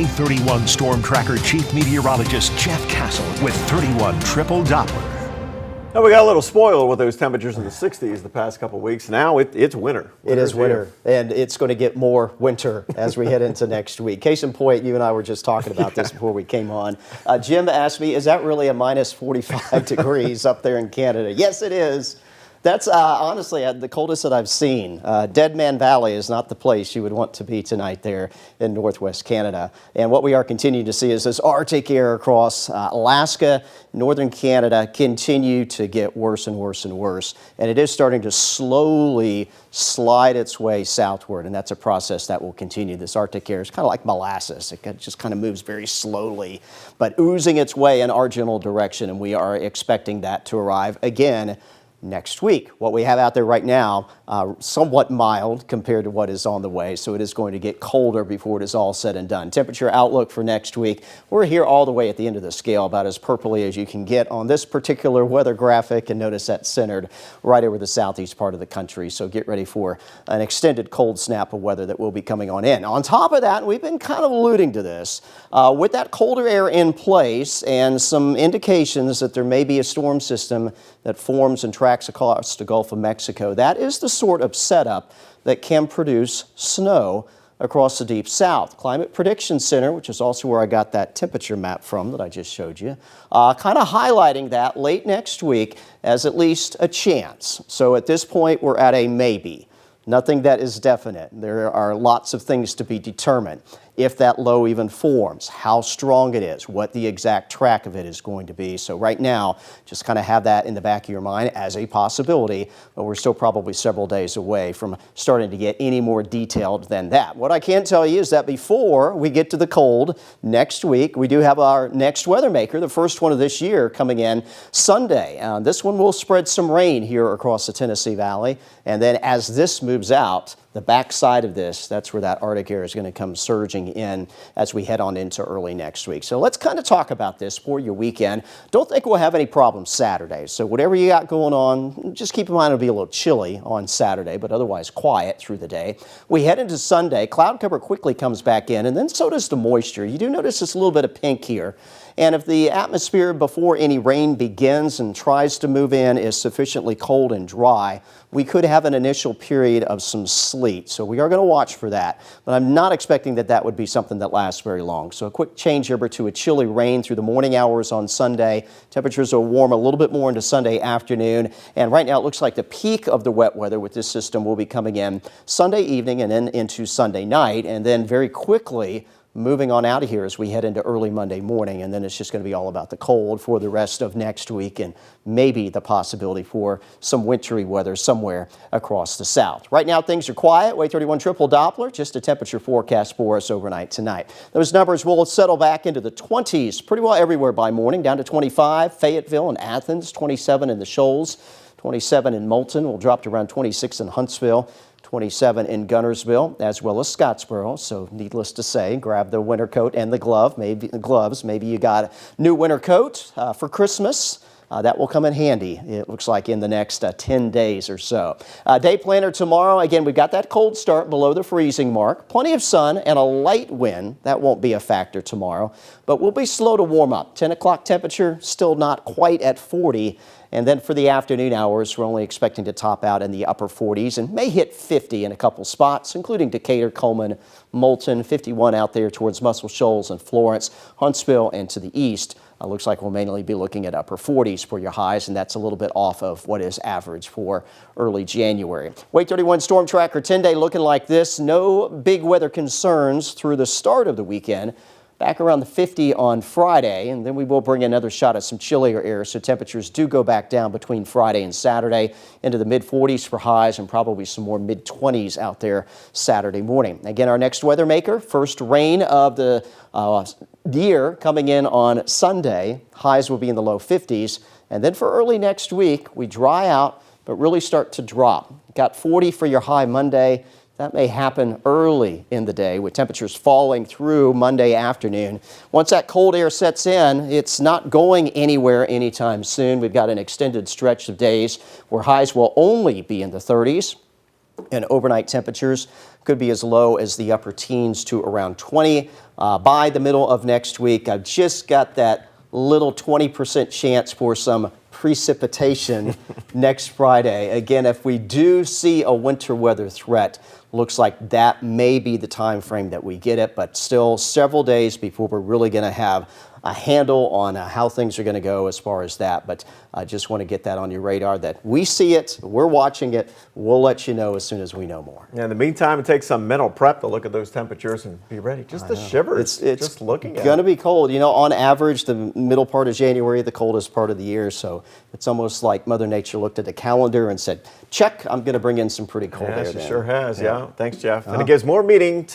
31 Storm Tracker Chief Meteorologist Jeff Castle with 31 Triple Doppler. Now we got a little spoiled with those temperatures in the 60s the past couple of weeks. Now it's winter. It is winter, and it's going to get more winter as we head into next week. Case in point, you and I were just talking about this before we came on. Jim asked me, is that really a minus 45 degrees up there in Canada? Yes, it is. That's honestly the coldest that I've seen. Dead Man Valley is not the place you would want to be tonight there in northwest Canada. And what we are continuing to see is this Arctic air across Alaska, northern Canada continue to get worse and worse and worse. And it is starting to slowly slide its way southward. And that's a process that will continue. This Arctic air is kind of like molasses. It just kind of moves very slowly, but oozing its way in our general direction. And we are expecting that to arrive again next week. What we have out there right now, somewhat mild compared to what is on the way, so it is going to get colder before it is all said and done. Temperature outlook for next week, we're here all the way at the end of the scale, about as purpley as you can get on this particular weather graphic, and notice that's centered right over the southeast part of the country, so get ready for an extended cold snap of weather that will be coming on in. On top of that, we've been kind of alluding to this, with that colder air in place and some indications that there may be a storm system that forms and tracks across the Gulf of Mexico. That is the sort of setup that can produce snow across the deep south. Climate Prediction Center, which is also where I got that temperature map from that I just showed you, kind of highlighting that late next week as at least a chance. So at this point, we're at a maybe. Nothing that is definite. There are lots of things to be determined. If that low even forms, how strong it is, what the exact track of it is going to be. So right now, just kind of have that in the back of your mind as a possibility, but we're still probably several days away from starting to get any more detailed than that. What I can tell you is that before we get to the cold next week, we do have our next weather maker, the first one of this year, coming in Sunday. This one will spread some rain here across the Tennessee Valley, and then as this moves out, the backside of this, that's where that Arctic air is going to come surging in as we head on into early next week. So let's kind of talk about this for your weekend. Don't think we'll have any problems Saturday. So whatever you got going on, just keep in mind it'll be a little chilly on Saturday, but otherwise quiet through the day. We head into Sunday. Cloud cover quickly comes back in, and then so does the moisture. You do notice this little bit of pink here. And if the atmosphere before any rain begins and tries to move in is sufficiently cold and dry, we could have an initial period of some sleet. So we are going to watch for that. But I'm not expecting that that would be something that lasts very long. So a quick change over to a chilly rain through the morning hours on Sunday. Temperatures will warm a little bit more into Sunday afternoon. And right now it looks like the peak of the wet weather with this system will be coming in Sunday evening and then into Sunday night. And then very quickly moving on out of here as we head into early Monday morning, and then it's just going to be all about the cold for the rest of next week and maybe the possibility for some wintry weather somewhere across the south. Right now things are quiet. Wave 31 Triple Doppler, just a temperature forecast for us overnight tonight. Those numbers will settle back into the 20s pretty well everywhere by morning, down to 25, Fayetteville and Athens, 27 in the Shoals, 27 in Moulton, will drop to around 26 in Huntsville, 27 in Guntersville, as well as Scottsboro. So needless to say, grab the winter coat and the gloves. Maybe you got a new winter coat for Christmas. That will come in handy, it looks like, in the next 10 days or so. Day planner tomorrow, again, we've got that cold start below the freezing mark. Plenty of sun and a light wind. That won't be a factor tomorrow, but we'll be slow to warm up. 10 o'clock temperature, still not quite at 40. And then for the afternoon hours, we're only expecting to top out in the upper 40s and may hit 50 in a couple spots, including Decatur, Coleman, Moulton, 51 out there towards Muscle Shoals and Florence, Huntsville, and to the east. Looks like we'll mainly be looking at upper 40s for your highs, and that's a little bit off of what is average for early January. Wave 31 Storm Tracker 10-day looking like this. No big weather concerns through the start of the weekend. Back around the 50 on Friday, and then we will bring another shot of some chillier air, so temperatures do go back down between Friday and Saturday into the mid-40s for highs and probably some more mid-20s out there Saturday morning. Again, our next weather maker, first rain of the year coming in on Sunday. Highs will be in the low 50s, and then for early next week, we dry out but really start to drop. Got 40 for your high Monday. That may happen early in the day with temperatures falling through Monday afternoon. Once that cold air sets in, it's not going anywhere anytime soon. We've got an extended stretch of days where highs will only be in the 30s. And overnight temperatures could be as low as the upper teens to around 20 by the middle of next week. I've just got that little 20% chance for some precipitation next Friday. Again, if we do see a winter weather threat, looks like that may be the time frame that we get it, but still several days before we're really going to have a handle on how things are going to go as far as that. But I just want to get that on your radar that we see it, we're watching it, we'll let you know as soon as we know more. In the meantime, it takes some mental prep to look at those temperatures and be ready. Just the shivers, It's just looking at going to it. be cold. You know, on average, the middle part of January, the coldest part of the year. So it's almost like Mother Nature looked at the calendar and said, check, I'm going to bring in some pretty cold air Yeah, she then. sure has, yeah. Thanks, Jeff. And it gives more meaning to